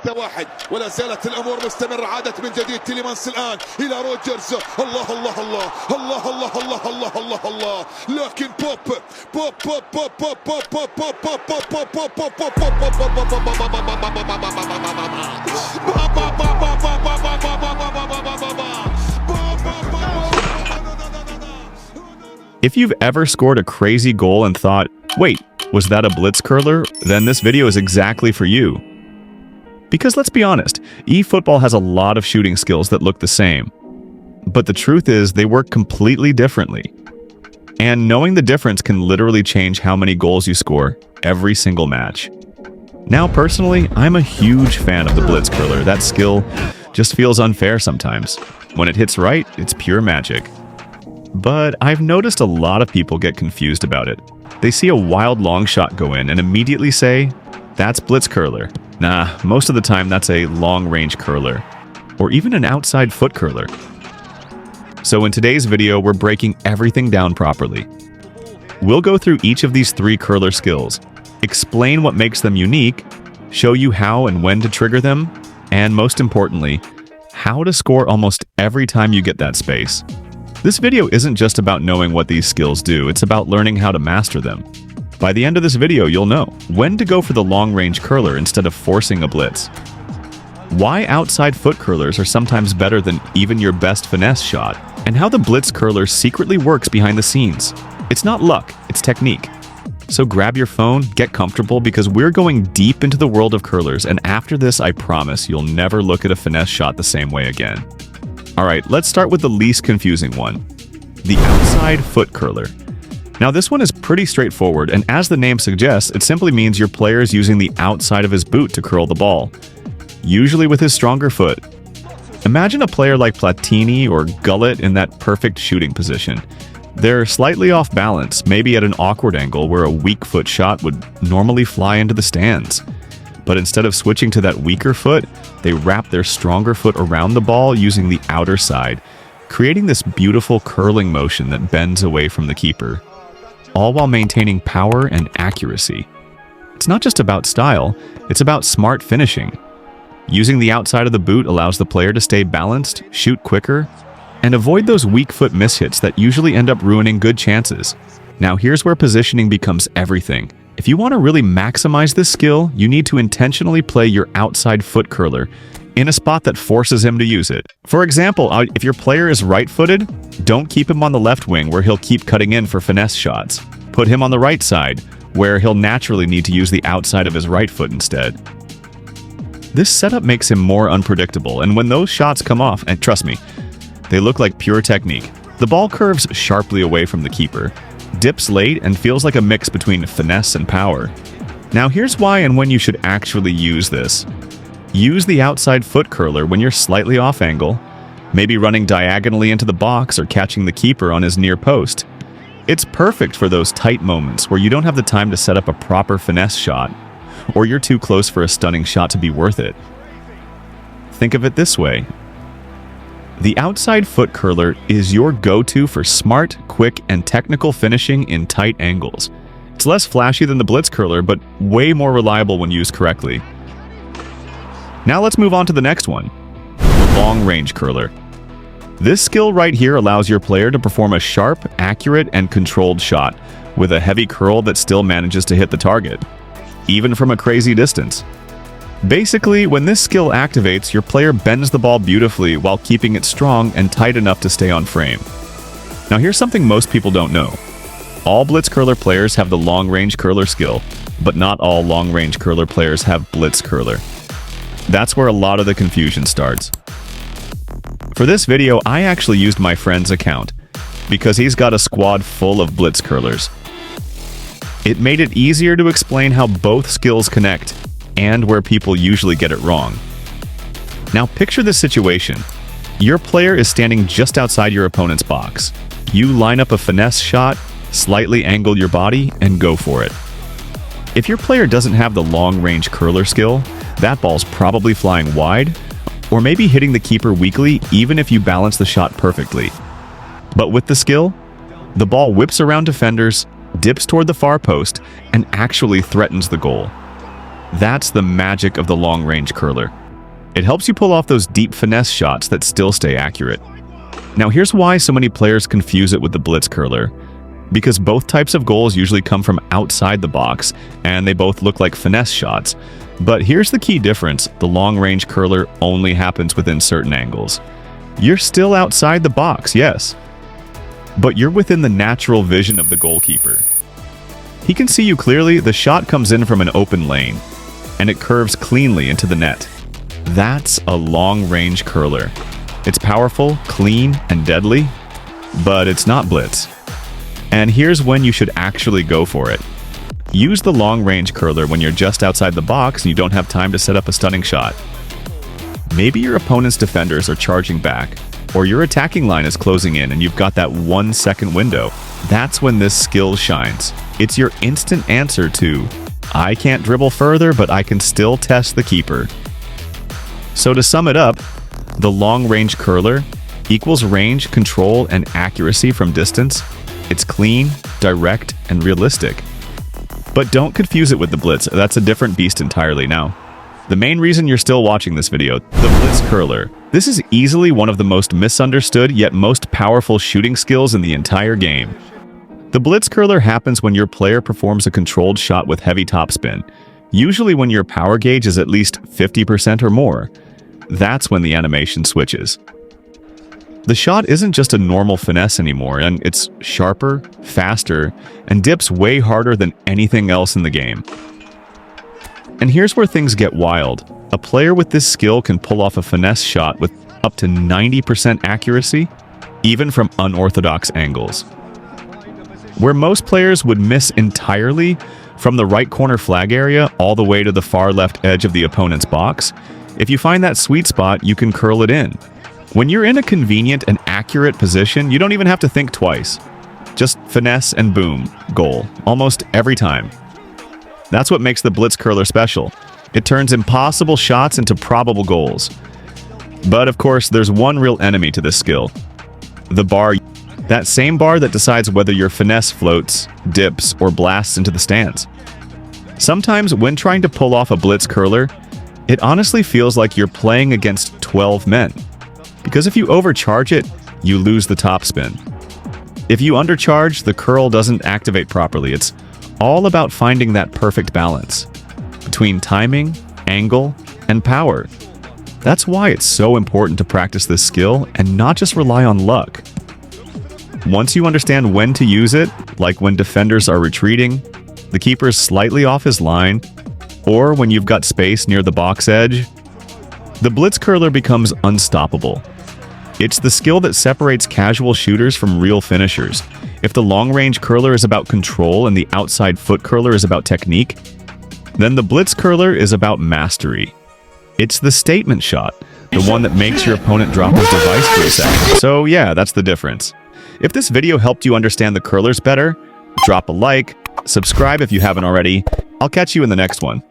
3-1 ولا زالت الأمور مستمرة. عادت من جديد تيليمانس الآن إلى روجرز. الله الله الله الله الله الله الله الله الله. لكن بوب If you've ever scored a crazy goal and thought, wait, was that a Blitz Curler? Then this video is exactly for you. Because let's be honest, eFootball has a lot of shooting skills that look the same. But the truth is, they work completely differently. And knowing the difference can literally change how many goals you score every single match. Now, personally, I'm a huge fan of the Blitz Curler. That skill just feels unfair sometimes. When it hits right, it's pure magic. But I've noticed a lot of people get confused about it. They see a wild long shot go in and immediately say, that's Blitz Curler. Nah, most of the time that's a long-range curler, or even an outside foot curler. So in today's video, we're breaking everything down properly. We'll go through each of these 3 curler skills, explain what makes them unique, show you how and when to trigger them, and most importantly, how to score almost every time you get that space. This video isn't just about knowing what these skills do, it's about learning how to master them. By the end of this video, you'll know when to go for the long-range curler instead of forcing a blitz, why outside foot curlers are sometimes better than even your best finesse shot, and how the Blitz Curler secretly works behind the scenes. It's not luck, it's technique. So grab your phone, get comfortable, because we're going deep into the world of curlers, and after this, I promise you'll never look at a finesse shot the same way again. Alright, let's start with the least confusing one, the outside foot curler. Now this one is pretty straightforward, and as the name suggests, it simply means your player is using the outside of his boot to curl the ball, usually with his stronger foot. Imagine a player like Platini or Gullit in that perfect shooting position. They're slightly off balance, maybe at an awkward angle where a weak foot shot would normally fly into the stands. But instead of switching to that weaker foot, they wrap their stronger foot around the ball using the outer side, creating this beautiful curling motion that bends away from the keeper, all while maintaining power and accuracy. It's not just about style, it's about smart finishing. Using the outside of the boot allows the player to stay balanced, shoot quicker, and avoid those weak foot mishits that usually end up ruining good chances. Now here's where positioning becomes everything. If you want to really maximize this skill, you need to intentionally play your outside foot curler in a spot that forces him to use it. For example, if your player is right-footed, don't keep him on the left wing where he'll keep cutting in for finesse shots. Put him on the right side, where he'll naturally need to use the outside of his right foot instead. This setup makes him more unpredictable, and when those shots come off, and trust me, they look like pure technique. The ball curves sharply away from the keeper, dips late, and feels like a mix between finesse and power. Now here's why and when you should actually use this. Use the outside foot curler when you're slightly off angle, maybe running diagonally into the box or catching the keeper on his near post. It's perfect for those tight moments where you don't have the time to set up a proper finesse shot, or you're too close for a stunning shot to be worth it. Think of it this way. The outside foot curler is your go-to for smart, quick, and technical finishing in tight angles. It's less flashy than the Blitz Curler, but way more reliable when used correctly. Now let's move on to the next one, the long-range curler. This skill right here allows your player to perform a sharp, accurate, and controlled shot with a heavy curl that still manages to hit the target, even from a crazy distance. Basically, when this skill activates, your player bends the ball beautifully while keeping it strong and tight enough to stay on frame. Now here's something most people don't know. All Blitz Curler players have the long-range curler skill, but not all long-range curler players have Blitz Curler. That's where a lot of the confusion starts. For this video, I actually used my friend's account, because he's got a squad full of Blitz Curlers. It made it easier to explain how both skills connect, and where people usually get it wrong. Now picture this situation. Your player is standing just outside your opponent's box. You line up a finesse shot, slightly angle your body, and go for it. If your player doesn't have the long-range curler skill, that ball's probably flying wide, or maybe hitting the keeper weakly even if you balance the shot perfectly. But with the skill, the ball whips around defenders, dips toward the far post, and actually threatens the goal. That's the magic of the long-range curler. It helps you pull off those deep finesse shots that still stay accurate. Now here's why so many players confuse it with the Blitz Curler. Because both types of goals usually come from outside the box, and they both look like finesse shots. But here's the key difference: the long-range curler only happens within certain angles. You're still outside the box, yes, but you're within the natural vision of the goalkeeper. He can see you clearly. The shot comes in from an open lane, and it curves cleanly into the net. That's a long-range curler. It's powerful, clean, and deadly, but it's not blitz. And here's when you should actually go for it. Use the long-range curler when you're just outside the box and you don't have time to set up a stunning shot. Maybe your opponent's defenders are charging back, or your attacking line is closing in and you've got that 1 second window. That's when this skill shines. It's your instant answer to, I can't dribble further, but I can still test the keeper. So to sum it up, the long-range curler equals range, control, and accuracy from distance. It's clean, direct, and realistic. But don't confuse it with the Blitz. That's a different beast entirely now. The main reason you're still watching this video, the Blitz Curler. This is easily one of the most misunderstood yet most powerful shooting skills in the entire game. The Blitz Curler happens when your player performs a controlled shot with heavy topspin, usually when your power gauge is at least 50% or more. That's when the animation switches. The shot isn't just a normal finesse anymore, and it's sharper, faster, and dips way harder than anything else in the game. And here's where things get wild. A player with this skill can pull off a finesse shot with up to 90% accuracy, even from unorthodox angles. Where most players would miss entirely, from the right corner flag area all the way to the far left edge of the opponent's box, if you find that sweet spot, you can curl it in. When you're in a convenient and accurate position, you don't even have to think twice. Just finesse and boom, goal, almost every time. That's what makes the Blitz Curler special. It turns impossible shots into probable goals. But of course, there's one real enemy to this skill. The bar. That same bar that decides whether your finesse floats, dips, or blasts into the stands. Sometimes when trying to pull off a Blitz Curler, it honestly feels like you're playing against 12 men. Because if you overcharge it, you lose the topspin. If you undercharge, the curl doesn't activate properly. It's all about finding that perfect balance between timing, angle, and power. That's why it's so important to practice this skill and not just rely on luck. Once you understand when to use it, like when defenders are retreating, the keeper's slightly off his line, or when you've got space near the box edge, the Blitz Curler becomes unstoppable. It's the skill that separates casual shooters from real finishers. If the long-range curler is about control and the outside foot curler is about technique, then the Blitz Curler is about mastery. It's the statement shot, the one that makes your opponent drop his device for a second. So yeah, that's the difference. If this video helped you understand the curlers better, drop a like, subscribe if you haven't already. I'll catch you in the next one.